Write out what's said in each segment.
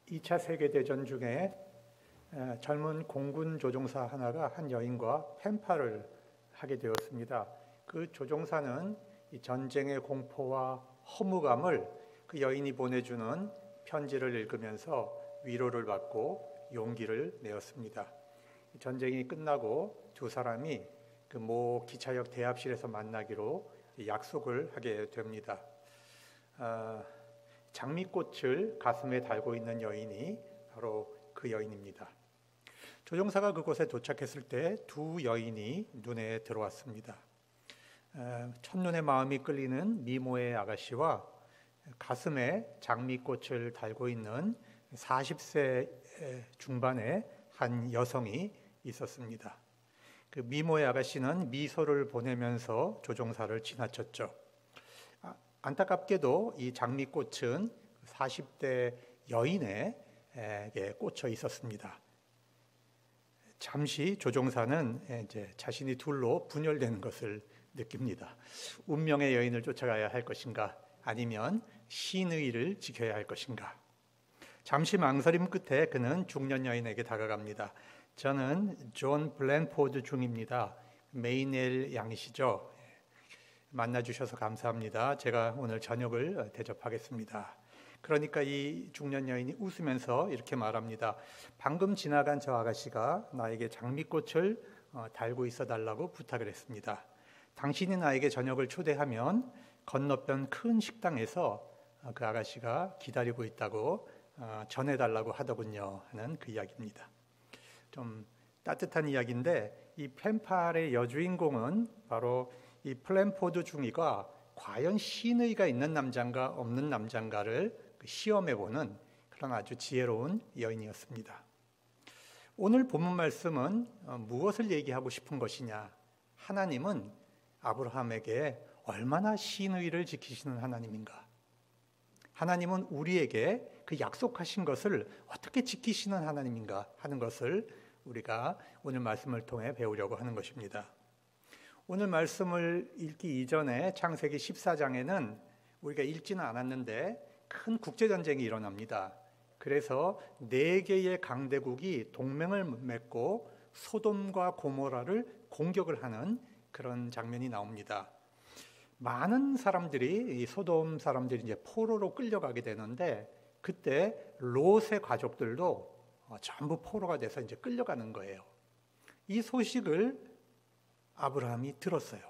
2차 세계대전 중에 젊은 공군 조종사 하나가 한 여인과 펜팔을 하게 되었습니다. 그 조종사는 이 전쟁의 공포와 허무감을 그 여인이 보내주는 편지를 읽으면서 위로를 받고 용기를 내었습니다. 전쟁이 끝나고 두 사람이 그 모 기차역 대합실에서 만나기로 약속을 하게 됩니다. 장미꽃을 가슴에 달고 있는 여인이 바로 그 여인입니다. 조종사가 그곳에 도착했을 때 두 여인이 눈에 들어왔습니다. 첫눈에 마음이 끌리는 미모의 아가씨와 가슴에 장미꽃을 달고 있는 40세 중반의 한 여성이 있었습니다. 그 미모의 아가씨는 미소를 보내면서 조종사를 지나쳤죠. 안타깝게도 이 장미꽃은 40대 여인에게 꽂혀 있었습니다. 잠시 조종사는 이제 자신이 둘로 분열되는 것을 느낍니다. 운명의 여인을 쫓아가야 할 것인가, 아니면 신의를 지켜야 할 것인가. 잠시 망설임 끝에 그는 중년 여인에게 다가갑니다. 저는 존 블랜포드 중입니다. 메이넬 양이시죠? 만나주셔서 감사합니다. 제가 오늘 저녁을 대접하겠습니다. 그러니까 이 중년 여인이 웃으면서 이렇게 말합니다. 방금 지나간 저 아가씨가 나에게 장미꽃을 달고 있어 달라고 부탁을 했습니다. 당신이 나에게 저녁을 초대하면 건너편 큰 식당에서 그 아가씨가 기다리고 있다고 전해달라고 하더군요 하는 그 이야기입니다. 좀 따뜻한 이야기인데, 이 펜팔의 여주인공은 바로 이 플랜포드 중위가 과연 신의가 있는 남자인가 없는 남자인가를 시험해보는 그런 아주 지혜로운 여인이었습니다. 오늘 본문 말씀은 무엇을 얘기하고 싶은 것이냐? 하나님은 아브라함에게 얼마나 신의를 지키시는 하나님인가? 하나님은 우리에게 그 약속하신 것을 어떻게 지키시는 하나님인가 하는 것을 우리가 오늘 말씀을 통해 배우려고 하는 것입니다. 오늘 말씀을 읽기 이전에 창세기 14장에는 우리가 읽지는 않았는데 큰 국제전쟁이 일어납니다. 그래서 4개의 강대국이 동맹을 맺고 소돔과 고모라를 공격을 하는 그런 장면이 나옵니다. 많은 사람들이, 이 소돔 사람들이 이제 포로로 끌려가게 되는데, 그때 롯의 가족들도 전부 포로가 돼서 이제 끌려가는 거예요. 이 소식을 아브라함이 들었어요.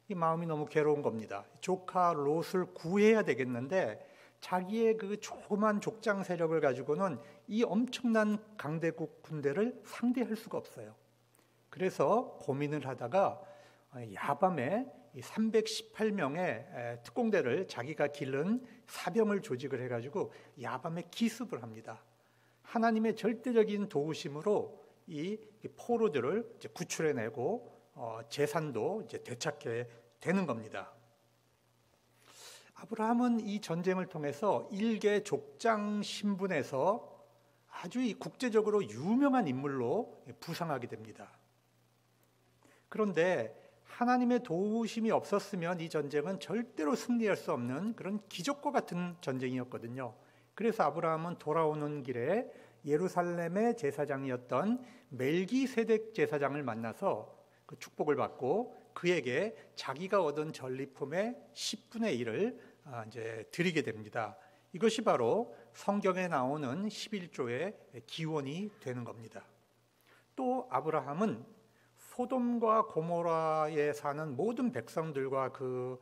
이 마음이 너무 괴로운 겁니다. 조카 롯을 구해야 되겠는데 자기의 그 조그만 족장 세력을 가지고는 이 엄청난 강대국 군대를 상대할 수가 없어요. 그래서 고민을 하다가 야밤에 318명의 특공대를 자기가 기른 사병을 조직을 해가지고 야밤에 기습을 합니다. 하나님의 절대적인 도우심으로 이 포로들을 이제 구출해내고 재산도 이제 되찾게 되는 겁니다. 아브라함은 이 전쟁을 통해서 일개 족장 신분에서 아주 이 국제적으로 유명한 인물로 부상하게 됩니다. 그런데 하나님의 도우심이 없었으면 이 전쟁은 절대로 승리할 수 없는 그런 기적과 같은 전쟁이었거든요. 그래서 아브라함은 돌아오는 길에 예루살렘의 제사장이었던 멜기세덱 제사장을 만나서 그 축복을 받고 그에게 자기가 얻은 전리품의 10분의 1을 이제 드리게 됩니다. 이것이 바로 성경에 나오는 11조의 기원이 되는 겁니다. 또 아브라함은 소돔과 고모라에 사는 모든 백성들과 그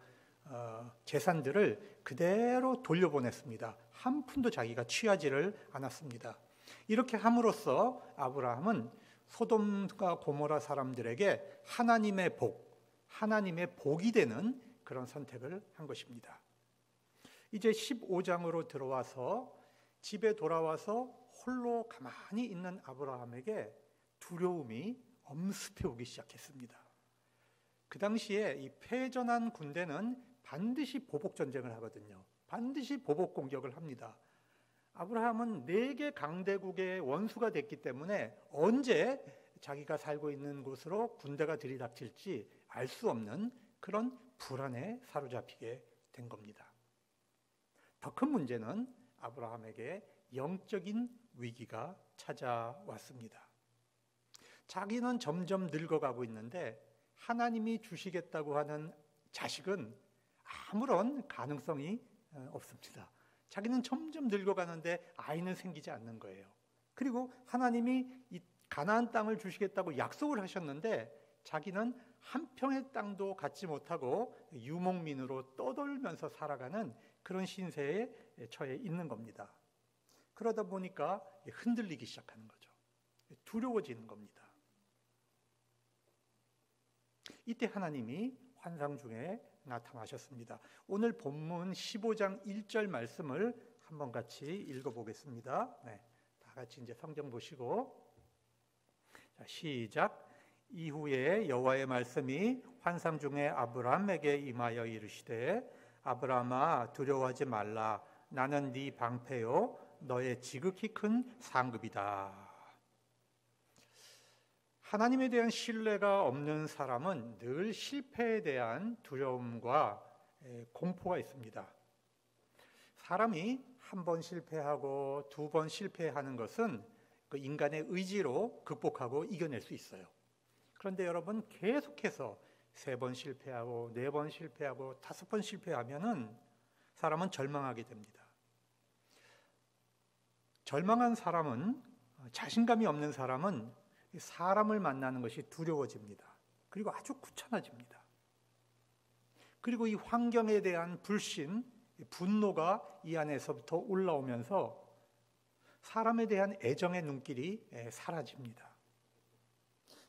재산들을 그대로 돌려보냈습니다. 한 푼도 자기가 취하지를 않았습니다. 이렇게 함으로써 아브라함은 소돔과 고모라 사람들에게 하나님의 복이 되는 그런 선택을 한 것입니다. 이제 15장으로 들어와서 집에 돌아와서 홀로 가만히 있는 아브라함에게 두려움이 엄습해 오기 시작했습니다. 그 당시에 이 패전한 군대는 반드시 보복 전쟁을 하거든요. 반드시 보복 공격을 합니다. 아브라함은 4개 강대국의 원수가 됐기 때문에 언제 자기가 살고 있는 곳으로 군대가 들이닥칠지 알 수 없는 그런 불안에 사로잡히게 된 겁니다. 더 큰 문제는 아브라함에게 영적인 위기가 찾아왔습니다. 자기는 점점 늙어가고 있는데 하나님이 주시겠다고 하는 자식은 아무런 가능성이 없습니다. 자기는 점점 늙어가는데 아이는 생기지 않는 거예요. 그리고 하나님이 이 가나안 땅을 주시겠다고 약속을 하셨는데 자기는 한 평의 땅도 갖지 못하고 유목민으로 떠돌면서 살아가는 그런 신세에 처해 있는 겁니다. 그러다 보니까 흔들리기 시작하는 거죠. 두려워지는 겁니다. 이때 하나님이 환상 중에 나타나셨습니다. 오늘 본문 15장 1절 말씀을 한번 같이 읽어보겠습니다. 네, 다 같이 이제 성경 보시고, 자, 시작. 이후에 여호와의 말씀이 환상 중에 아브라함에게 임하여 이르시되 아브라함아 두려워하지 말라. 나는 네 방패요 너의 지극히 큰 상급이다. 하나님에 대한 신뢰가 없는 사람은 늘 실패에 대한 두려움과 공포가 있습니다. 사람이 한 번 실패하고 두 번 실패하는 것은 그 인간의 의지로 극복하고 이겨낼 수 있어요. 그런데 여러분 계속해서 3번 실패하고 4번 실패하고 5번 실패하면은 사람은 절망하게 됩니다. 절망한 사람은, 자신감이 없는 사람은 사람을 만나는 것이 두려워집니다. 그리고 아주 귀찮아집니다. 그리고 이 환경에 대한 불신, 분노가 이 안에서부터 올라오면서 사람에 대한 애정의 눈길이 사라집니다.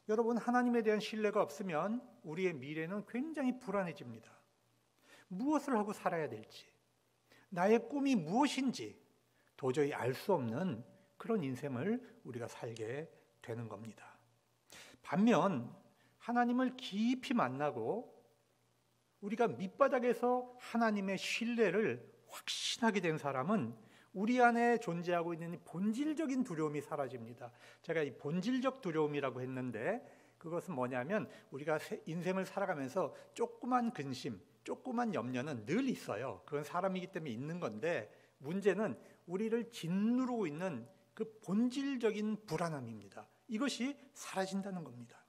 여러분, 하나님에 대한 신뢰가 없으면 우리의 미래는 굉장히 불안해집니다. 무엇을 하고 살아야 될지, 나의 꿈이 무엇인지 도저히 알 수 없는 그런 인생을 우리가 살게 되는 겁니다. 반면 하나님을 깊이 만나고 우리가 밑바닥에서 하나님의 신뢰를 확신하게 된 사람은 우리 안에 존재하고 있는 본질적인 두려움이 사라집니다. 제가 이 본질적 두려움이라고 했는데 그것은 뭐냐면 우리가 인생을 살아가면서 조그만 근심, 조그만 염려는 늘 있어요. 그건 사람이기 때문에 있는 건데 문제는 우리를 짓누르고 있는 그 본질적인 불안함입니다. 이것이 사라진다는 겁니다.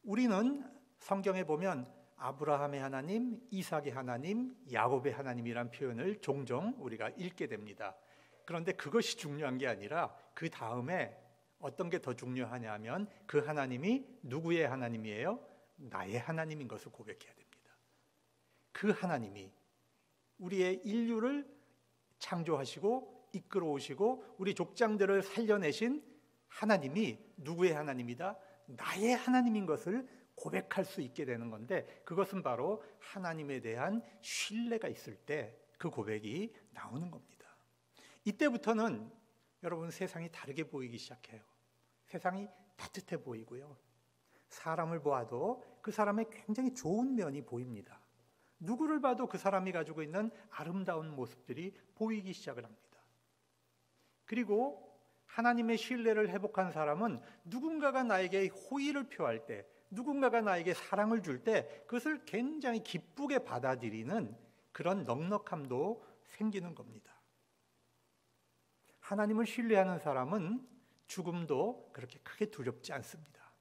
우리는 성경에 보면 아브라함의 하나님, 이삭의 하나님, 야곱의 하나님이란 표현을 종종 우리가 읽게 됩니다. 그런데 그것이 중요한 게 아니라 그 다음에 어떤 게 더 중요하냐면 그 하나님이 누구의 하나님이에요? 나의 하나님인 것을 고백해야 됩니다. 그 하나님이 우리의 인류를 창조하시고 이끌어 오시고 우리 족장들을 살려내신 하나님이 누구의 하나님이다? 나의 하나님인 것을 고백할 수 있게 되는 건데 그것은 바로 하나님에 대한 신뢰가 있을 때 그 고백이 나오는 겁니다. 이때부터는 여러분 세상이 다르게 보이기 시작해요. 세상이 따뜻해 보이고요. 사람을 보아도 그 사람의 굉장히 좋은 면이 보입니다. 누구를 봐도 그 사람이 가지고 있는 아름다운 모습들이 보이기 시작을 합니다. 그리고 하나님의 신뢰를 회복한 사람은 누군가가 나에게 호의를 표할 때, 누군가가 나에게 사랑을 줄 때 그것을 굉장히 기쁘게 받아들이는 그런 넉넉함도 생기는 겁니다. 하나님을 신뢰하는 사람은 죽음도 그렇게 크게 두렵지 않습니다.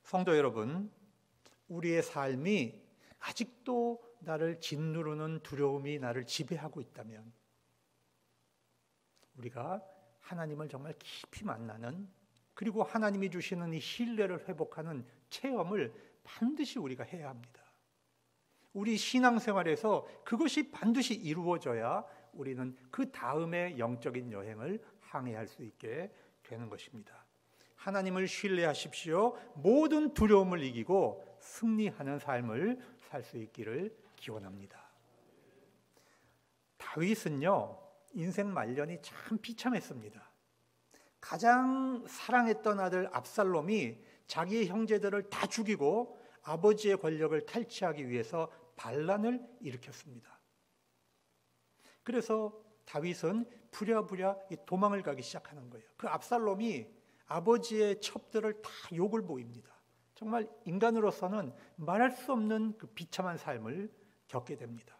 성도 여러분, 우리의 삶이 아직도 나를 짓누르는 두려움이 나를 지배하고 있다면 우리가 하나님을 정말 깊이 만나는 그리고 하나님이 주시는 이 신뢰를 회복하는 체험을 반드시 우리가 해야 합니다. 우리 신앙생활에서 그것이 반드시 이루어져야 우리는 그 다음의 영적인 여행을 항해할 수 있게 되는 것입니다. 하나님을 신뢰하십시오. 모든 두려움을 이기고 승리하는 삶을 살 수 있기를 기원합니다. 다윗은요, 인생 말년이 참 비참했습니다. 가장 사랑했던 아들 압살롬이 자기의 형제들을 다 죽이고 아버지의 권력을 탈취하기 위해서 반란을 일으켰습니다. 그래서 다윗은 부랴부랴 도망을 가기 시작하는 거예요. 그 압살롬이 아버지의 첩들을 다 욕을 보입니다. 정말 인간으로서는 말할 수 없는 그 비참한 삶을 겪게 됩니다.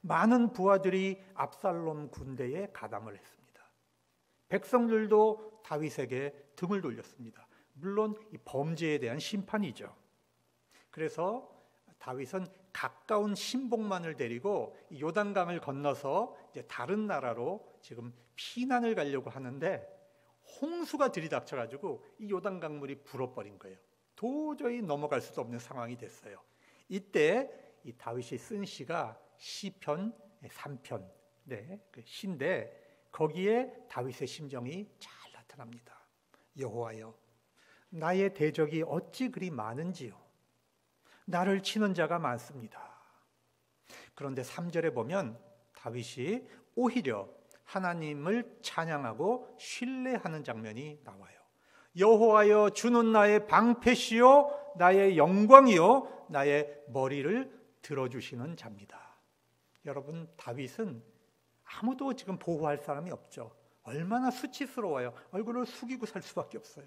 많은 부하들이 압살롬 군대에 가담을 했습니다. 백성들도 다윗에게 등을 돌렸습니다. 물론 이 범죄에 대한 심판이죠. 그래서 다윗은 가까운 신복만을 데리고 요단강을 건너서 이제 다른 나라로 지금 피난을 가려고 하는데 홍수가 들이닥쳐가지고 이 요단강물이 불어버린 거예요. 도저히 넘어갈 수도 없는 상황이 됐어요. 이때 이 다윗이 쓴 시가 시편 3편, 그 시인데 거기에 다윗의 심정이 잘 나타납니다. 여호와여, 나의 대적이 어찌 그리 많은지요. 나를 치는 자가 많습니다. 그런데 3절에 보면 다윗이 오히려 하나님을 찬양하고 신뢰하는 장면이 나와요. 여호와여, 주는 나의 방패시요 나의 영광이요 나의 머리를 들어주시는 자입니다. 여러분, 다윗은 아무도 지금 보호할 사람이 없죠. 얼마나 수치스러워요. 얼굴을 숙이고 살 수밖에 없어요.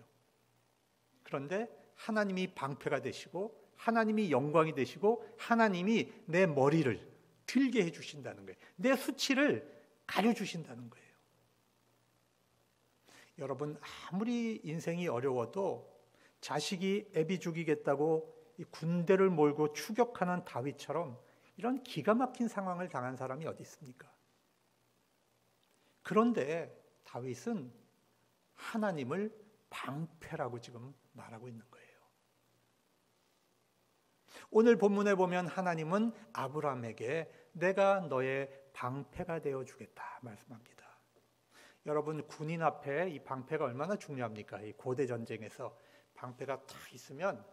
그런데 하나님이 방패가 되시고 하나님이 영광이 되시고 하나님이 내 머리를 들게 해주신다는 거예요. 내 수치를 가려주신다는 거예요. 여러분, 아무리 인생이 어려워도 자식이 애비 죽이겠다고 이 군대를 몰고 추격하는 다윗처럼 이런 기가 막힌 상황을 당한 사람이 어디 있습니까? 그런데 다윗은 하나님을 방패라고 지금 말하고 있는 거예요. 오늘 본문에 보면 하나님은 아브라함에게 내가 너의 방패가 되어주겠다 말씀합니다. 여러분, 군인 앞에 이 방패가 얼마나 중요합니까? 이 고대 전쟁에서 방패가 딱 있으면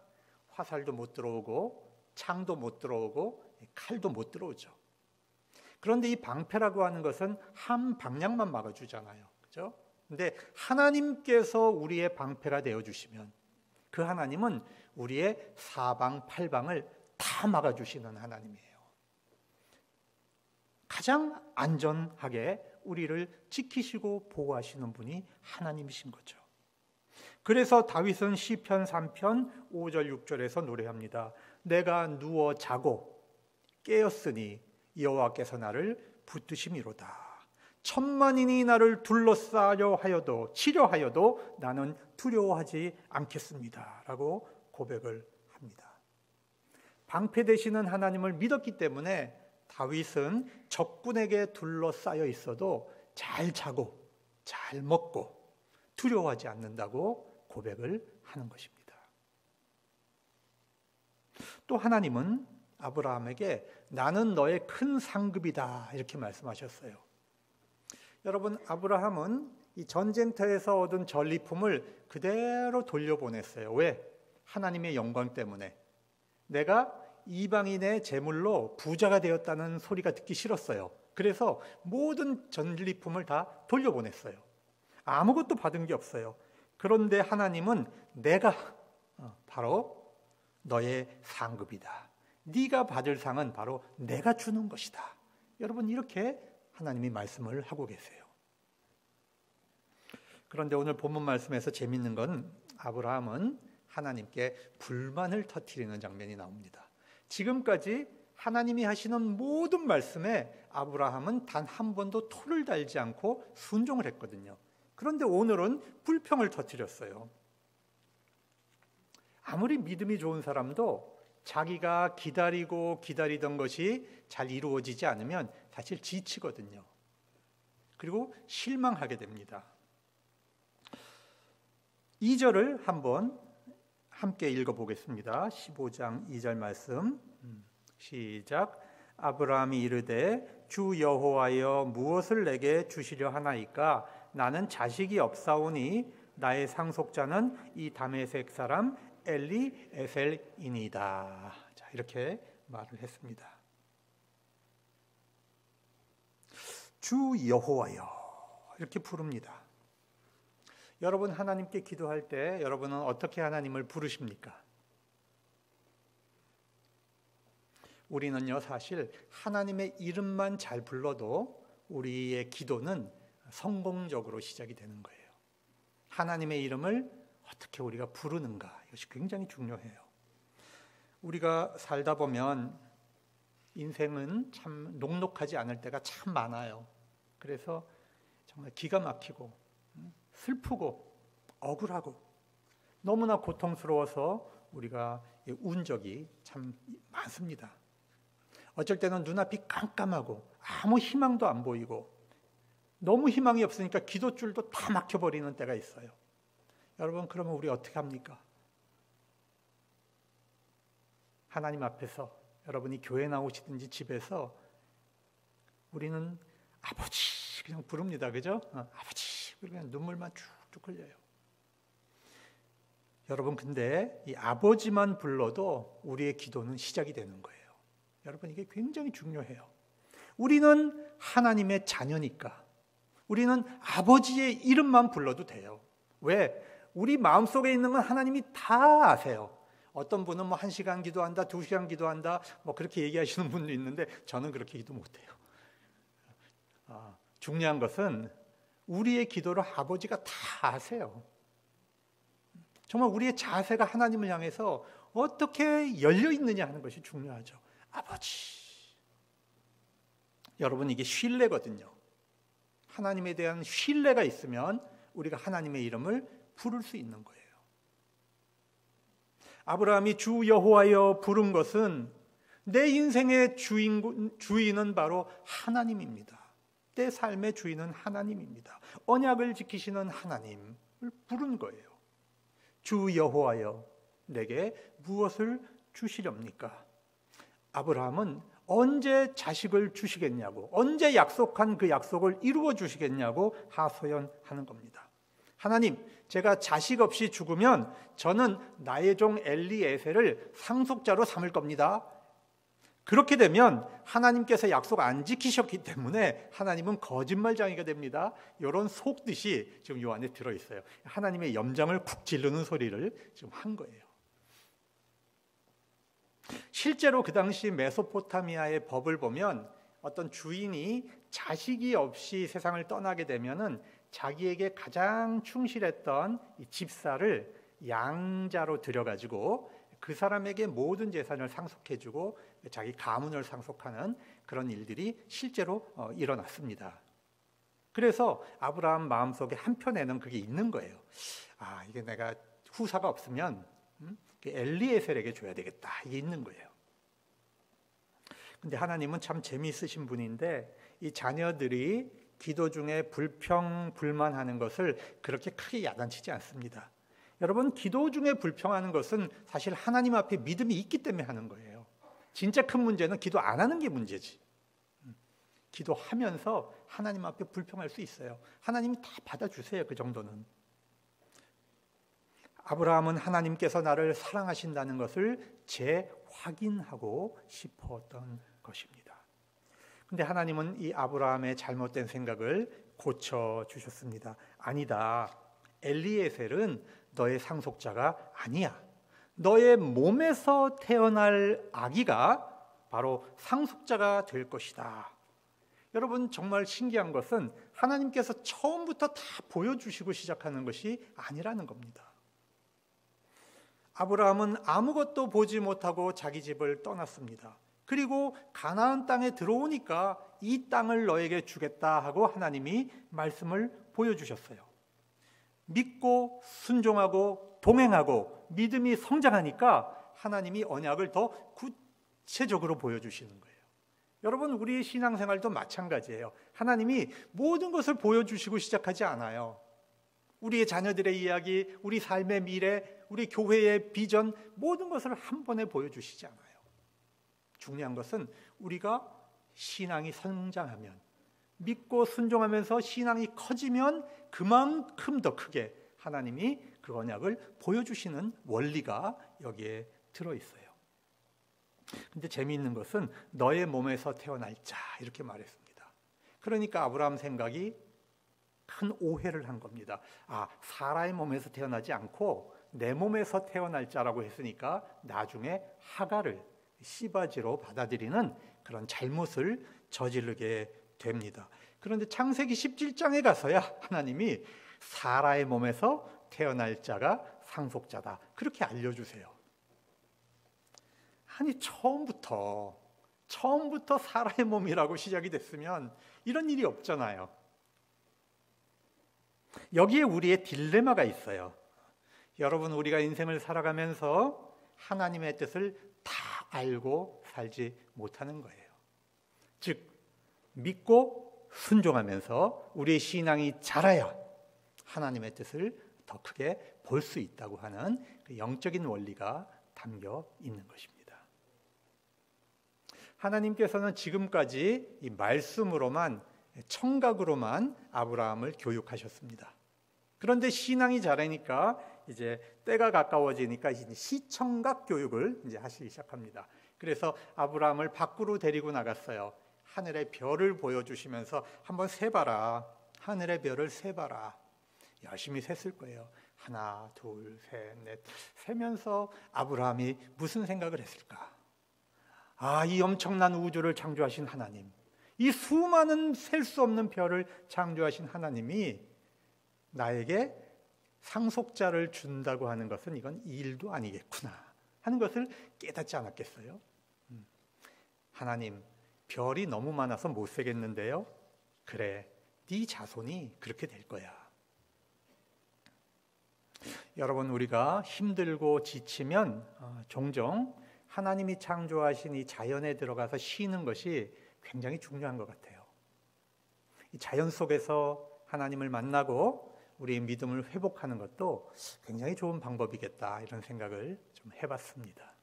화살도 못 들어오고 창도 못 들어오고 칼도 못 들어오죠. 그런데 이 방패라고 하는 것은 한 방향만 막아주잖아요. 그죠? 근데 하나님께서 우리의 방패가 되어주시면 그 하나님은 우리의 사방팔방을 다 막아주시는 하나님이에요. 가장 안전하게 우리를 지키시고 보호하시는 분이 하나님이신 거죠. 그래서 다윗은 시편 3편 5절 6절에서 노래합니다. 내가 누워 자고 깨었으니 여호와께서 나를 붙드심이로다. 천만인이 나를 둘러싸려 하여도 치려하여도 나는 두려워하지 않겠습니다 라고 고백을 합니다. 방패 되시는 하나님을 믿었기 때문에 다윗은 적군에게 둘러싸여 있어도 잘 자고 잘 먹고 두려워하지 않는다고 고백을 하는 것입니다. 또 하나님은 아브라함에게 나는 너의 큰 상급이다 이렇게 말씀하셨어요. 여러분, 아브라함은 이 전쟁터에서 얻은 전리품을 그대로 돌려보냈어요. 왜? 하나님의 영광 때문에. 내가 이방인의 제물로 부자가 되었다는 소리가 듣기 싫었어요. 그래서 모든 전리품을 다 돌려보냈어요. 아무것도 받은 게 없어요. 그런데 하나님은 내가 바로 너의 상급이다. 네가 받을 상은 바로 내가 주는 것이다. 여러분, 이렇게 하나님이 말씀을 하고 계세요. 그런데 오늘 본문 말씀에서 재밌는 건 아브라함은 하나님께 불만을 터뜨리는 장면이 나옵니다. 지금까지 하나님이 하시는 모든 말씀에 아브라함은 단 한 번도 토를 달지 않고 순종을 했거든요. 그런데 오늘은 불평을 터뜨렸어요. 아무리 믿음이 좋은 사람도 자기가 기다리던 것이 잘 이루어지지 않으면 사실 지치거든요. 그리고 실망하게 됩니다. 2절을 한번 함께 읽어보겠습니다. 15장 2절 말씀 시작. 아브라함이 이르되 주 여호와여 무엇을 내게 주시려 하나이까? 나는 자식이 없사오니 나의 상속자는 이 다메섹 사람 엘리에셀이니이다. 자, 이렇게 말을 했습니다. 주 여호와여 이렇게 부릅니다. 여러분, 하나님께 기도할 때 여러분은 어떻게 하나님을 부르십니까? 우리는요, 사실 하나님의 이름만 잘 불러도 우리의 기도는 성공적으로 시작이 되는 거예요. 하나님의 이름을 어떻게 우리가 부르는가, 이것이 굉장히 중요해요. 우리가 살다 보면 인생은 참 녹록하지 않을 때가 참 많아요. 그래서 정말 기가 막히고 슬프고 억울하고 너무나 고통스러워서 우리가 운 적이 참 많습니다. 어쩔 때는 눈앞이 깜깜하고 아무 희망도 안 보이고 너무 희망이 없으니까 기도줄도 다 막혀버리는 때가 있어요. 여러분, 그러면 우리 어떻게 합니까? 하나님 앞에서, 여러분이 교회 나오시든지 집에서 우리는 아버지 그냥 부릅니다. 그죠? 아버지, 그냥 눈물만 쭉쭉 흘려요. 여러분, 근데 이 아버지만 불러도 우리의 기도는 시작이 되는 거예요. 여러분, 이게 굉장히 중요해요. 우리는 하나님의 자녀니까 우리는 아버지의 이름만 불러도 돼요. 왜? 우리 마음속에 있는 건 하나님이 다 아세요. 어떤 분은 뭐 1시간 기도한다, 2시간 기도한다, 뭐 그렇게 얘기하시는 분도 있는데 저는 그렇게 기도 못해요. 중요한 것은 우리의 기도를 아버지가 다 아세요. 정말 우리의 자세가 하나님을 향해서 어떻게 열려 있느냐 하는 것이 중요하죠. 아버지. 여러분, 이게 신뢰거든요. 하나님에 대한 신뢰가 있으면 우리가 하나님의 이름을 부를 수 있는 거예요. 아브라함이 주 여호와여 부른 것은 내 인생의 주인은 바로 하나님입니다. 내 삶의 주인은 하나님입니다. 언약을 지키시는 하나님을 부른 거예요. 주 여호와여 내게 무엇을 주시렵니까? 아브라함은 언제 자식을 주시겠냐고, 언제 약속한 그 약속을 이루어 주시겠냐고 하소연하는 겁니다. 하나님, 제가 자식 없이 죽으면 저는 나의 종 엘리에셀을 상속자로 삼을 겁니다. 그렇게 되면 하나님께서 약속 안 지키셨기 때문에 하나님은 거짓말쟁이가 됩니다. 이런 속뜻이 지금 요 안에 들어있어요. 하나님의 염장을 쿡 지르는 소리를 지금 한 거예요. 실제로 그 당시 메소포타미아의 법을 보면 어떤 주인이 자식이 없이 세상을 떠나게 되면은 자기에게 가장 충실했던 이 집사를 양자로 들여가지고 그 사람에게 모든 재산을 상속해주고 자기 가문을 상속하는 그런 일들이 실제로 일어났습니다. 그래서 아브라함 마음속에 한편에는 그게 있는 거예요. 이게 내가 후사가 없으면 엘리에셀에게 줘야 되겠다, 이게 있는 거예요. 근데 하나님은 참 재미있으신 분인데 이 자녀들이 기도 중에 불평불만하는 것을 그렇게 크게 야단치지 않습니다. 여러분, 기도 중에 불평하는 것은 사실 하나님 앞에 믿음이 있기 때문에 하는 거예요. 진짜 큰 문제는 기도 안 하는 게 문제지. 기도하면서 하나님 앞에 불평할 수 있어요. 하나님이 다 받아주세요. 그 정도는. 아브라함은 하나님께서 나를 사랑하신다는 것을 재확인하고 싶었던 것입니다. 근데 하나님은 이 아브라함의 잘못된 생각을 고쳐주셨습니다. 아니다. 엘리에셀은 너의 상속자가 아니야. 너의 몸에서 태어날 아기가 바로 상속자가 될 것이다. 여러분, 정말 신기한 것은 하나님께서 처음부터 다 보여주시고 시작하는 것이 아니라는 겁니다. 아브라함은 아무것도 보지 못하고 자기 집을 떠났습니다. 그리고 가나안 땅에 들어오니까 이 땅을 너에게 주겠다 하고 하나님이 말씀을 보여주셨어요. 믿고 순종하고 동행하고 믿음이 성장하니까 하나님이 언약을 더 구체적으로 보여주시는 거예요. 여러분, 우리의 신앙생활도 마찬가지예요. 하나님이 모든 것을 보여주시고 시작하지 않아요. 우리의 자녀들의 이야기, 우리 삶의 미래, 우리 교회의 비전, 모든 것을 한 번에 보여주시지 않아요. 중요한 것은 우리가 신앙이 성장하면, 믿고 순종하면서 신앙이 커지면 그만큼 더 크게 하나님이 그 언약을 보여주시는 원리가 여기에 들어있어요. 근데 재미있는 것은 너의 몸에서 태어날 자, 이렇게 말했습니다. 그러니까 아브라함 생각이 큰 오해를 한 겁니다. 사라의 몸에서 태어나지 않고 내 몸에서 태어날 자라고 했으니까 나중에 하갈을 씨바지로 받아들이는 그런 잘못을 저지르게 됩니다. 그런데 창세기 17장에 가서야 하나님이 사라의 몸에서 태어날 자가 상속자다, 그렇게 알려주세요. 아니, 처음부터 처음부터 사람의 몸이라고 시작이 됐으면 이런 일이 없잖아요. 여기에 우리의 딜레마가 있어요. 여러분, 우리가 인생을 살아가면서 하나님의 뜻을 다 알고 살지 못하는 거예요. 즉, 믿고 순종하면서 우리의 신앙이 자라야 하나님의 뜻을 더 크게 볼 수 있다고 하는 그 영적인 원리가 담겨 있는 것입니다. 하나님께서는 지금까지 이 말씀으로만, 청각으로만 아브라함을 교육하셨습니다. 그런데 신앙이 자라니까 이제 때가 가까워지니까 이제 시청각 교육을 이제 하시기 시작합니다. 그래서 아브라함을 밖으로 데리고 나갔어요. 하늘의 별을 보여주시면서 한번 세봐라. 하늘의 별을 세봐라. 열심히 셌을 거예요. 하나, 둘, 셋, 넷. 세면서 아브라함이 무슨 생각을 했을까? 아, 이 엄청난 우주를 창조하신 하나님, 이 수많은 셀 수 없는 별을 창조하신 하나님이 나에게 상속자를 준다고 하는 것은 이건 일도 아니겠구나 하는 것을 깨닫지 않았겠어요? 하나님, 별이 너무 많아서 못 세겠는데요. 그래, 네 자손이 그렇게 될 거야. 여러분, 우리가 힘들고 지치면 종종 하나님이 창조하신 이 자연에 들어가서 쉬는 것이 굉장히 중요한 것 같아요. 이 자연 속에서 하나님을 만나고 우리의 믿음을 회복하는 것도 굉장히 좋은 방법이겠다, 이런 생각을 좀 해봤습니다.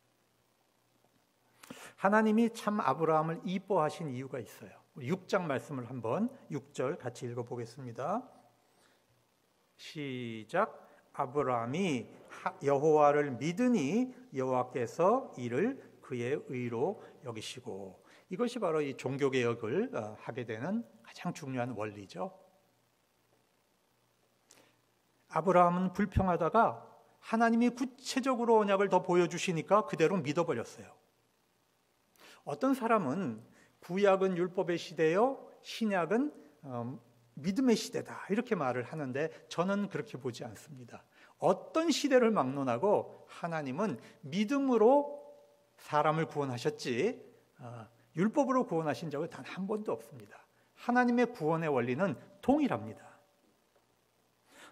하나님이 참 아브라함을 이뻐하신 이유가 있어요. 우리 6장 말씀을 한번 6절 같이 읽어보겠습니다. 시작. 아브라함이 여호와를 믿으니 여호와께서 이를 그의 의로 여기시고. 이것이 바로 이 종교개혁을 하게 되는 가장 중요한 원리죠. 아브라함은 불평하다가 하나님이 구체적으로 언약을 더 보여주시니까 그대로 믿어버렸어요. 어떤 사람은 구약은 율법의 시대요, 신약은 믿음의 시대다, 이렇게 말을 하는데 저는 그렇게 보지 않습니다. 어떤 시대를 막론하고 하나님은 믿음으로 사람을 구원하셨지 율법으로 구원하신 적은 단 한 번도 없습니다. 하나님의 구원의 원리는 동일합니다.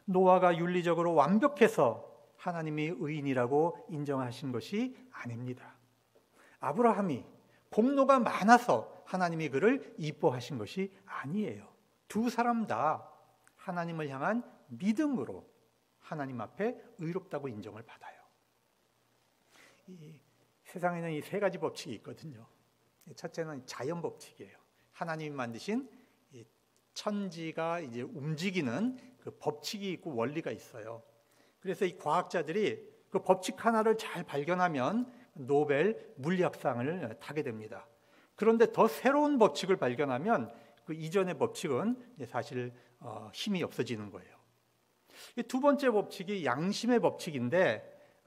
노아가 윤리적으로 완벽해서 하나님이 의인이라고 인정하신 것이 아닙니다. 아브라함이 공로가 많아서 하나님이 그를 이뻐하신 것이 아니에요. 두 사람 다 하나님을 향한 믿음으로 하나님 앞에 의롭다고 인정을 받아요. 이 세상에는 이 세 가지 법칙이 있거든요. 첫째는 자연 법칙이에요. 하나님이 만드신 이 천지가 이제 움직이는 그 법칙이 있고 원리가 있어요. 그래서 이 과학자들이 그 법칙 하나를 잘 발견하면 노벨 물리학상을 타게 됩니다. 그런데 더 새로운 법칙을 발견하면 그 이전의 법칙은 사실 힘이 없어지는 거예요. 두 번째 법칙이 양심의 법칙인데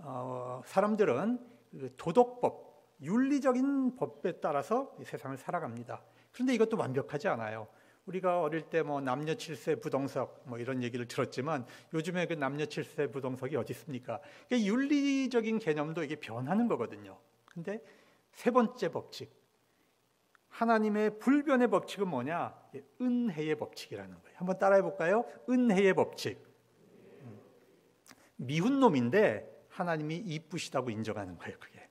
사람들은 도덕법, 윤리적인 법에 따라서 세상을 살아갑니다. 그런데 이것도 완벽하지 않아요. 우리가 어릴 때 남녀 칠세 부동석 이런 얘기를 들었지만 요즘에 그 남녀 칠세 부동석이 어디 있습니까? 윤리적인 개념도 이게 변하는 거거든요. 근데 세 번째 법칙, 하나님의 불변의 법칙은 뭐냐? 은혜의 법칙이라는 거예요. 한번 따라해 볼까요? 은혜의 법칙. 미운 놈인데 하나님이 이쁘시다고 인정하는 거예요. 그게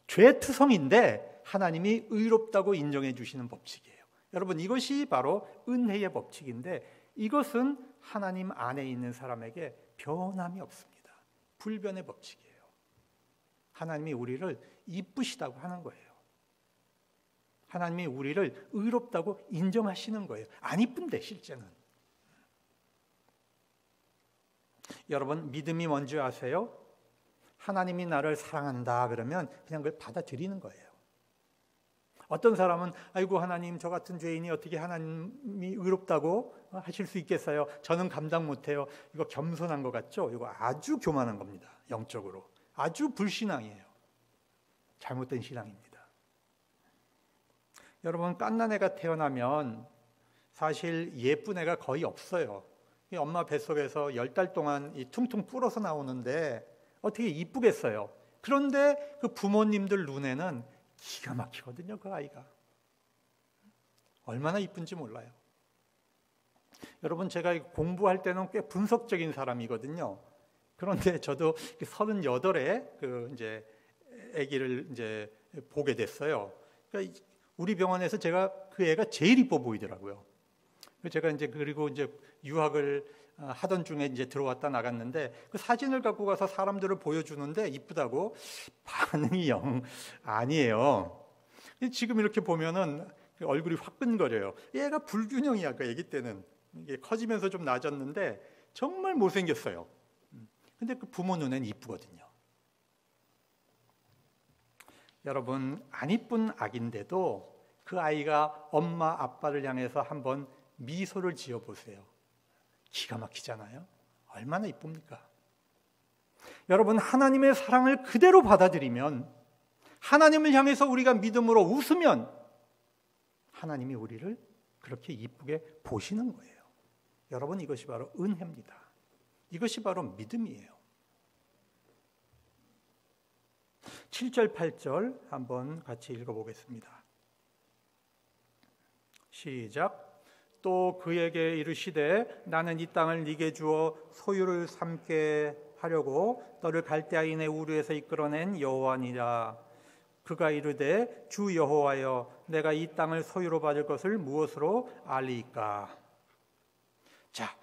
죄투성인데 하나님이 의롭다고 인정해 주시는 법칙이에요. 여러분, 이것이 바로 은혜의 법칙인데 이것은 하나님 안에 있는 사람에게 변함이 없습니다. 불변의 법칙이에요. 하나님이 우리를 이쁘시다고 하는 거예요. 하나님이 우리를 의롭다고 인정하시는 거예요. 안 이쁜데 실제는. 여러분, 믿음이 뭔지 아세요? 하나님이 나를 사랑한다 그러면 그냥 그걸 받아들이는 거예요. 어떤 사람은 아이고 하나님, 저 같은 죄인이 어떻게 하나님이 의롭다고 하실 수 있겠어요? 저는 감당 못해요. 이거 겸손한 것 같죠? 이거 아주 교만한 겁니다. 영적으로 아주 불신앙이에요. 잘못된 신앙입니다. 여러분, 갓난 애가 태어나면 사실 예쁜 애가 거의 없어요. 엄마 뱃속에서 10달 동안 이 퉁퉁 불어서 나오는데 어떻게 이쁘겠어요? 그런데 그 부모님들 눈에는 기가 막히거든요. 그 아이가 얼마나 이쁜지 몰라요. 여러분, 제가 공부할 때는 꽤 분석적인 사람이거든요. 그런데 저도 38에 그 이제 아기를 이제 보게 됐어요. 그러니까 우리 병원에서 제가 그 애가 제일 이뻐 보이더라고요. 제가 이제 그리고 이제 유학을 하던 중에 이제 들어왔다 나갔는데 그 사진을 갖고 가서 사람들을 보여주는데 이쁘다고 반응이 영 아니에요. 지금 이렇게 보면은 얼굴이 화끈거려요. 얘가 불균형이야. 그 아기 때는 이게 커지면서 좀 나아졌는데 정말 못생겼어요. 근데 그 부모 눈엔 이쁘거든요. 여러분, 안 이쁜 아기인데도 그 아이가 엄마 아빠를 향해서 한번 미소를 지어 보세요. 기가 막히잖아요. 얼마나 이쁩니까? 여러분, 하나님의 사랑을 그대로 받아들이면, 하나님을 향해서 우리가 믿음으로 웃으면 하나님이 우리를 그렇게 이쁘게 보시는 거예요. 여러분, 이것이 바로 은혜입니다. 이것이 바로 믿음이에요. 7절 8절 한번 같이 읽어보겠습니다. 시작. 또 그에게 이르시되 나는 이 땅을 네게 주어 소유를 삼게 하려고 너를 갈대아인의 우르에서 이끌어낸 여호와니라. 그가 이르되 주 여호와여, 내가 이 땅을 소유로 받을 것을 무엇으로 알리이까? 자,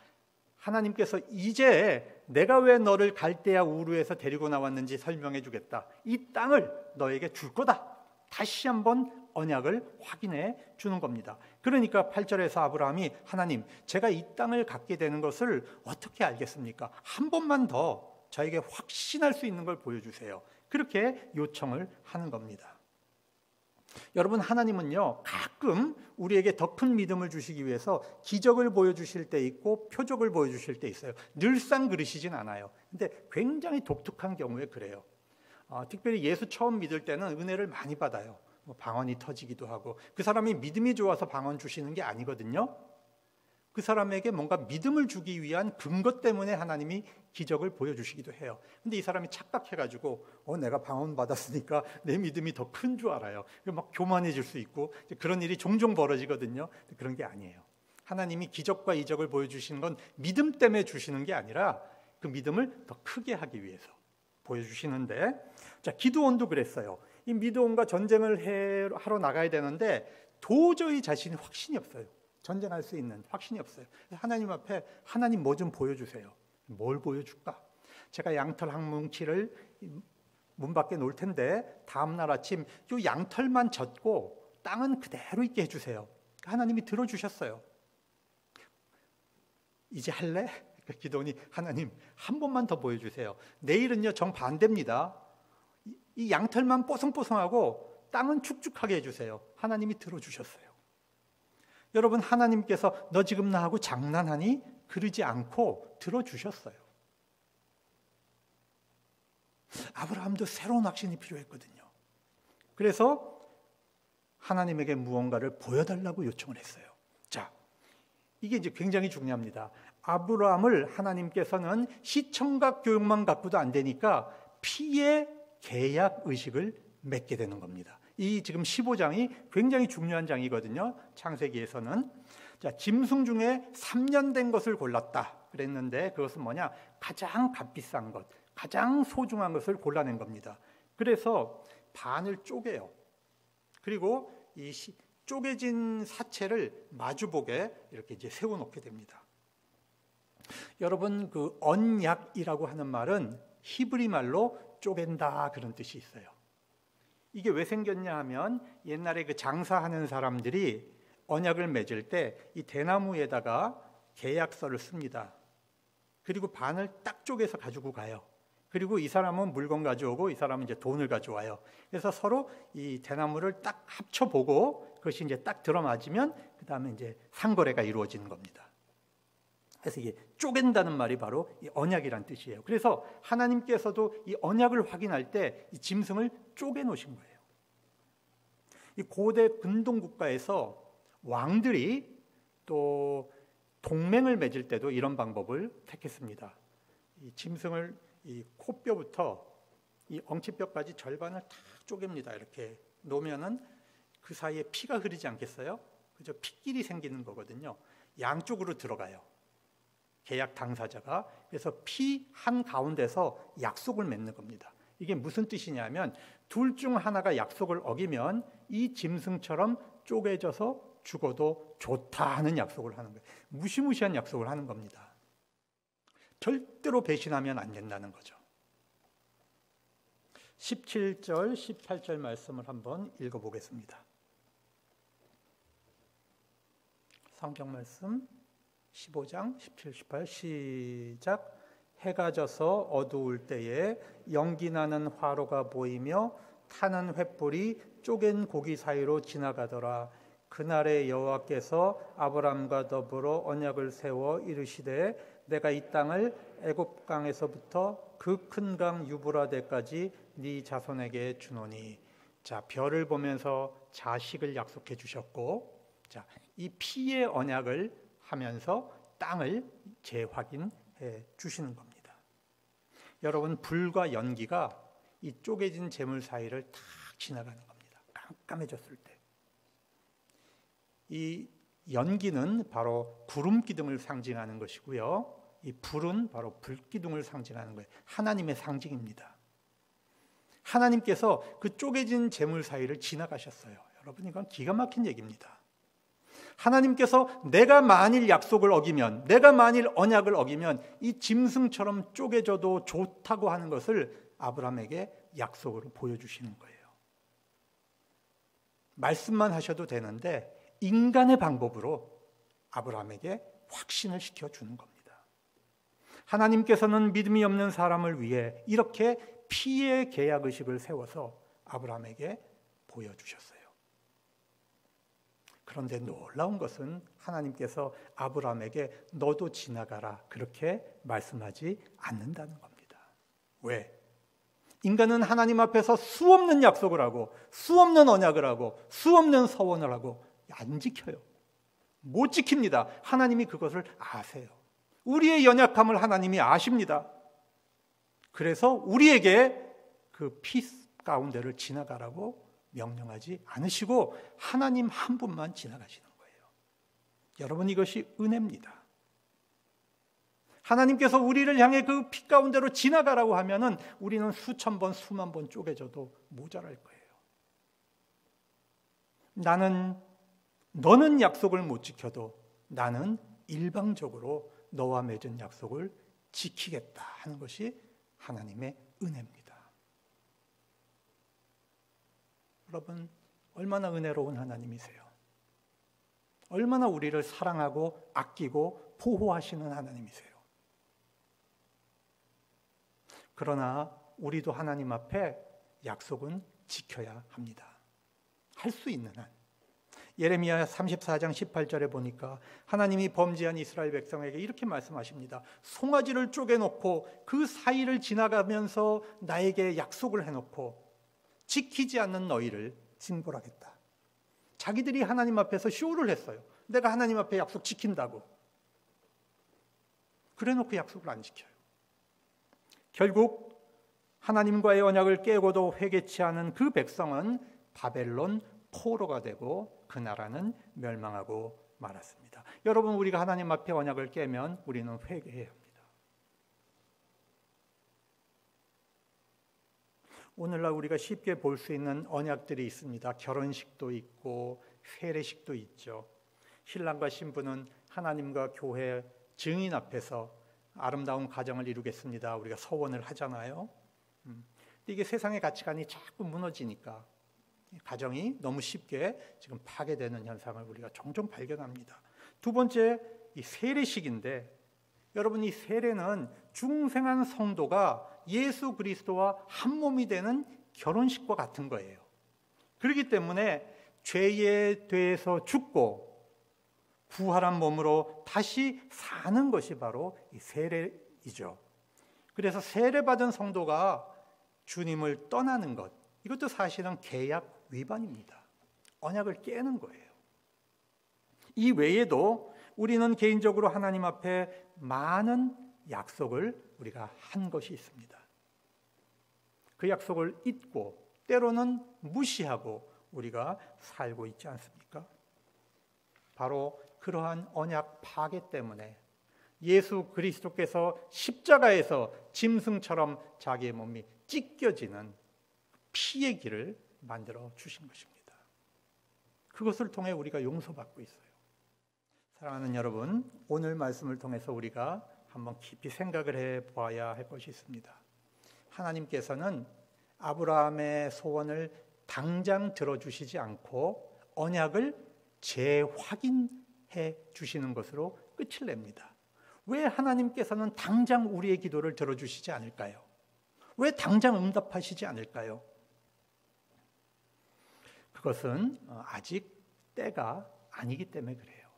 하나님께서 이제 내가 왜 너를 갈대아 우르에서 데리고 나왔는지 설명해 주겠다. 이 땅을 너에게 줄 거다. 다시 한번 언약을 확인해 주는 겁니다. 그러니까 8절에서 아브라함이 하나님, 제가 이 땅을 갖게 되는 것을 어떻게 알겠습니까? 한 번만 더 저에게 확신할 수 있는 걸 보여주세요. 그렇게 요청을 하는 겁니다. 여러분, 하나님은요, 가끔 우리에게 더 큰 믿음을 주시기 위해서 기적을 보여주실 때 있고 표적을 보여주실 때 있어요. 늘상 그러시진 않아요. 근데 굉장히 독특한 경우에 그래요. 특별히 예수 처음 믿을 때는 은혜를 많이 받아요. 방언이 터지기도 하고. 그 사람이 믿음이 좋아서 방언 주시는 게 아니거든요. 그 사람에게 뭔가 믿음을 주기 위한 근거 때문에 하나님이 기적을 보여주시기도 해요. 근데 이 사람이 착각해가지고 내가 방언 받았으니까 내 믿음이 더 큰 줄 알아요. 막 교만해질 수 있고 그런 일이 종종 벌어지거든요. 그런 게 아니에요. 하나님이 기적과 이적을 보여주시는 건 믿음 때문에 주시는 게 아니라 그 믿음을 더 크게 하기 위해서 보여주시는데, 자, 기드온도 그랬어요. 이 미드온과 전쟁을 하러 나가야 되는데 도저히 자신이 확신이 없어요. 전쟁할 수 있는 확신이 없어요. 하나님 앞에 하나님 뭐 좀 보여주세요. 뭘 보여줄까? 제가 양털 한 뭉치를 문 밖에 놓을 텐데 다음 날 아침 이 양털만 젖고 땅은 그대로 있게 해주세요. 하나님이 들어주셨어요. 이제 할래? 기도니 하나님 한 번만 더 보여주세요. 내일은요 정반대입니다. 이 양털만 뽀송뽀송하고 땅은 축축하게 해주세요. 하나님이 들어주셨어요. 여러분, 하나님께서 너 지금 나하고 장난하니? 그러지 않고 들어주셨어요. 아브라함도 새로운 확신이 필요했거든요. 그래서 하나님에게 무언가를 보여달라고 요청을 했어요. 자, 이게 이제 굉장히 중요합니다. 아브라함을 하나님께서는 시청각 교육만 갖고도 안 되니까 피의 계약 의식을 맺게 되는 겁니다. 이 지금 15장이 굉장히 중요한 장이거든요. 창세기에서는. 자, 짐승 중에 3년 된 것을 골랐다 그랬는데 그것은 뭐냐? 가장 값비싼 것, 가장 소중한 것을 골라낸 겁니다. 그래서 반을 쪼개요. 그리고 이 쪼개진 사체를 마주보게 이렇게 이제 세워놓게 됩니다. 여러분, 그 언약이라고 하는 말은 히브리 말로 쪼갠다 그런 뜻이 있어요. 이게 왜 생겼냐 하면 옛날에 그 장사하는 사람들이 언약을 맺을 때 이 대나무에다가 계약서를 씁니다. 그리고 반을 딱 쪼개서 가지고 가요. 그리고 이 사람은 물건 가져오고 이 사람은 이제 돈을 가져와요. 그래서 서로 이 대나무를 딱 합쳐보고 그것이 이제 딱 들어맞으면 그 다음에 이제 상거래가 이루어지는 겁니다. 그래서 이게 쪼갠다는 말이 바로 이 언약이란 뜻이에요. 그래서 하나님께서도 이 언약을 확인할 때 이 짐승을 쪼개 놓으신 거예요. 이 고대 근동 국가에서 왕들이 또 동맹을 맺을 때도 이런 방법을 택했습니다. 이 짐승을 이 코뼈부터 이 엉치뼈까지 절반을 다 쪼갭니다. 이렇게 놓으면은 그 사이에 피가 흐르지 않겠어요? 그죠? 핏길이 생기는 거거든요. 양쪽으로 들어가요. 계약 당사자가. 그래서 피 한 가운데서 약속을 맺는 겁니다. 이게 무슨 뜻이냐면 둘 중 하나가 약속을 어기면 이 짐승처럼 쪼개져서 죽어도 좋다 하는 약속을 하는 거예요. 무시무시한 약속을 하는 겁니다. 절대로 배신하면 안 된다는 거죠. 17절, 18절 말씀을 한번 읽어보겠습니다. 성경 말씀 15장 17, 18 시작. 해가 져서 어두울 때에 연기나는 화로가 보이며 타는 횃불이 쪼갠 고기 사이로 지나가더라. 그날에 여호와께서 아브람과 더불어 언약을 세워 이르시되 내가 이 땅을 애굽 강에서부터 그 큰 강 유브라데까지 네 자손에게 주노니. 자, 별을 보면서 자식을 약속해 주셨고, 자, 이 피의 언약을 하면서 땅을 재확인해 주시는 겁니다. 여러분, 불과 연기가 이 쪼개진 재물 사이를 탁 지나가는 겁니다. 깜깜해졌을 때. 이 연기는 바로 구름 기둥을 상징하는 것이고요. 이 불은 바로 불 기둥을 상징하는 거예요. 하나님의 상징입니다. 하나님께서 그 쪼개진 재물 사이를 지나가셨어요. 여러분, 이건 기가 막힌 얘기입니다. 하나님께서 내가 만일 약속을 어기면, 내가 만일 언약을 어기면 이 짐승처럼 쪼개져도 좋다고 하는 것을 아브라함에게 약속으로 보여주시는 거예요. 말씀만 하셔도 되는데 인간의 방법으로 아브라함에게 확신을 시켜주는 겁니다. 하나님께서는 믿음이 없는 사람을 위해 이렇게 피의 계약의식을 세워서 아브라함에게 보여주셨어요. 그런데 놀라운 것은 하나님께서 아브라함에게 너도 지나가라 그렇게 말씀하지 않는다는 겁니다. 왜? 인간은 하나님 앞에서 수없는 약속을 하고 수없는 언약을 하고 수없는 서원을 하고 안 지켜요. 못 지킵니다. 하나님이 그것을 아세요. 우리의 연약함을 하나님이 아십니다. 그래서 우리에게 그 피 가운데를 지나가라고 명령하지 않으시고 하나님 한 분만 지나가시는 거예요. 여러분, 이것이 은혜입니다. 하나님께서 우리를 향해 그 피 가운데로 지나가라고 하면은 우리는 수천 번, 수만 번 쪼개져도 모자랄 거예요. 너는 약속을 못 지켜도 나는 일방적으로 너와 맺은 약속을 지키겠다 하는 것이 하나님의 은혜입니다. 여러분, 얼마나 은혜로운 하나님이세요? 얼마나 우리를 사랑하고 아끼고 보호하시는 하나님이세요? 그러나 우리도 하나님 앞에 약속은 지켜야 합니다. 할 수 있는 한. 예레미야 34장 18절에 보니까 하나님이 범죄한 이스라엘 백성에게 이렇게 말씀하십니다. 송아지를 쪼개놓고 그 사이를 지나가면서 나에게 약속을 해놓고 지키지 않는 너희를 징벌하겠다. 자기들이 하나님 앞에서 쇼를 했어요. 내가 하나님 앞에 약속 지킨다고. 그래놓고 약속을 안 지켜요. 결국 하나님과의 언약을 깨고도 회개치 않은 그 백성은 바벨론 포로가 되고 그 나라는 멸망하고 말았습니다. 여러분, 우리가 하나님 앞에 언약을 깨면 우리는 회개해야 합니다. 오늘날 우리가 쉽게 볼 수 있는 언약들이 있습니다. 결혼식도 있고 세례식도 있죠. 신랑과 신부는 하나님과 교회 증인 앞에서 아름다운 가정을 이루겠습니다. 우리가 서원을 하잖아요. 근데 이게 세상의 가치관이 자꾸 무너지니까 가정이 너무 쉽게 지금 파괴되는 현상을 우리가 종종 발견합니다. 두 번째, 이 세례식인데, 여러분, 이 세례는 중생한 성도가 예수 그리스도와 한 몸이 되는 결혼식과 같은 거예요. 그렇기 때문에 죄에 대해서 죽고 부활한 몸으로 다시 사는 것이 바로 이 세례이죠. 그래서 세례받은 성도가 주님을 떠나는 것, 이것도 사실은 계약 위반입니다. 언약을 깨는 거예요. 이 외에도 우리는 개인적으로 하나님 앞에 많은 약속을 우리가 한 것이 있습니다. 그 약속을 잊고 때로는 무시하고 우리가 살고 있지 않습니까? 바로 그러한 언약 파괴 때문에 예수 그리스도께서 십자가에서 짐승처럼 자기의 몸이 찢겨지는 피의 길을 만들어 주신 것입니다. 그것을 통해 우리가 용서받고 있어요. 사랑하는 여러분, 오늘 말씀을 통해서 우리가 한번 깊이 생각을 해봐야 할 것이 있습니다. 하나님께서는 아브라함의 소원을 당장 들어주시지 않고 언약을 재확인해 주시는 것으로 끝을 냅니다. 왜 하나님께서는 당장 우리의 기도를 들어주시지 않을까요? 왜 당장 응답하시지 않을까요? 그것은 아직 때가 아니기 때문에 그래요.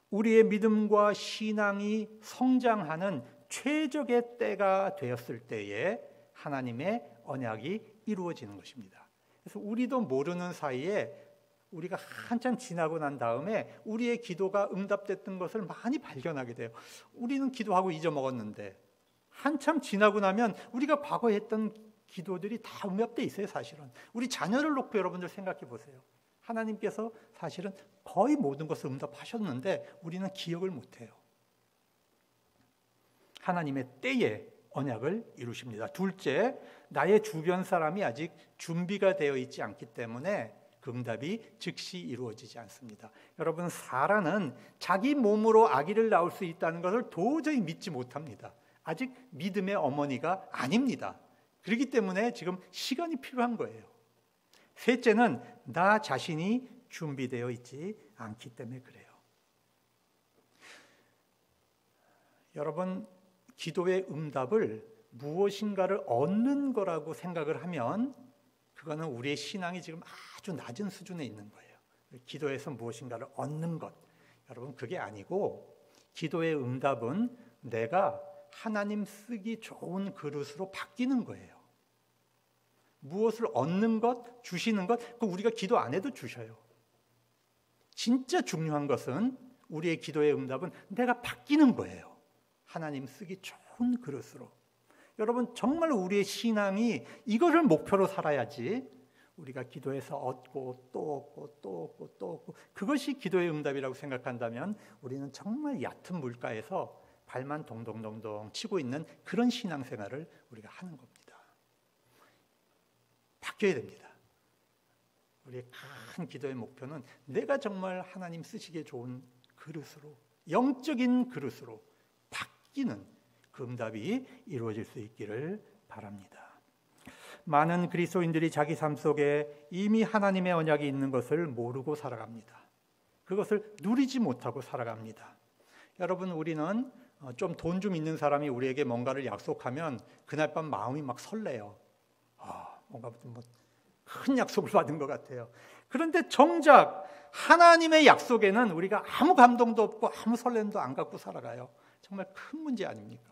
우리의 믿음과 신앙이 성장하는 최적의 때가 되었을 때에 하나님의 언약이 이루어지는 것입니다. 그래서 우리도 모르는 사이에 우리가 한참 지나고 난 다음에 우리의 기도가 응답됐던 것을 많이 발견하게 돼요. 우리는 기도하고 잊어먹었는데 한참 지나고 나면 우리가 과거에 했던 기도들이 다 응답돼 있어요. 사실은 우리 자녀를 놓고 여러분들 생각해 보세요. 하나님께서 사실은 거의 모든 것을 응답하셨는데 우리는 기억을 못해요. 하나님의 때에 언약을 이루십니다. 둘째, 나의 주변 사람이 아직 준비가 되어 있지 않기 때문에 그 응답이 즉시 이루어지지 않습니다. 여러분, 사라는 자기 몸으로 아기를 낳을 수 있다는 것을 도저히 믿지 못합니다. 아직 믿음의 어머니가 아닙니다. 그렇기 때문에 지금 시간이 필요한 거예요. 셋째는 나 자신이 준비되어 있지 않기 때문에 그래요. 여러분, 기도의 응답을 무엇인가를 얻는 거라고 생각을 하면 그거는 우리의 신앙이 지금 아주 낮은 수준에 있는 거예요. 기도에서 무엇인가를 얻는 것, 여러분 그게 아니고 기도의 응답은 내가 하나님 쓰기 좋은 그릇으로 바뀌는 거예요. 무엇을 얻는 것, 주시는 것, 그거 우리가 기도 안 해도 주셔요. 진짜 중요한 것은 우리의 기도의 응답은 내가 바뀌는 거예요. 하나님 쓰기 좋은 그릇으로. 여러분, 정말 우리의 신앙이 이거를 목표로 살아야지 우리가 기도해서 얻고 또 얻고 또 얻고 또 얻고, 그것이 기도의 응답이라고 생각한다면 우리는 정말 얕은 물가에서 발만 동동동동 치고 있는 그런 신앙생활을 우리가 하는 겁니다. 바뀌어야 됩니다. 우리의 큰 기도의 목표는 내가 정말 하나님 쓰시기에 좋은 그릇으로, 영적인 그릇으로 바뀌는 그 응답이 이루어질 수 있기를 바랍니다. 많은 그리스도인들이 자기 삶 속에 이미 하나님의 언약이 있는 것을 모르고 살아갑니다. 그것을 누리지 못하고 살아갑니다. 여러분, 우리는 좀 돈 좀 있는 사람이 우리에게 뭔가를 약속하면 그날 밤 마음이 막 설레요. 뭔가 큰 약속을 받은 것 같아요. 그런데 정작 하나님의 약속에는 우리가 아무 감동도 없고 아무 설렘도 안 갖고 살아가요. 정말 큰 문제 아닙니까?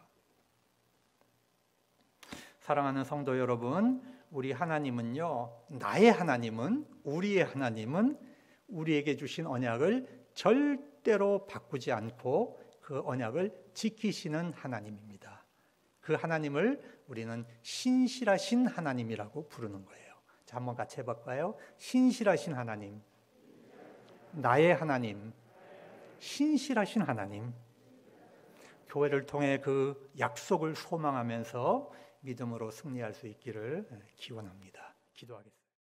사랑하는 성도 여러분, 우리 하나님은요, 나의 하나님은, 우리의 하나님은 우리에게 주신 언약을 절대로 바꾸지 않고 그 언약을 지키시는 하나님입니다. 그 하나님을 우리는 신실하신 하나님이라고 부르는 거예요. 자, 한번 같이 해볼까요? 신실하신 하나님, 나의 하나님, 신실하신 하나님. 교회를 통해 그 약속을 소망하면서 믿음으로 승리할 수 있기를 기원합니다. 기도하겠습니다.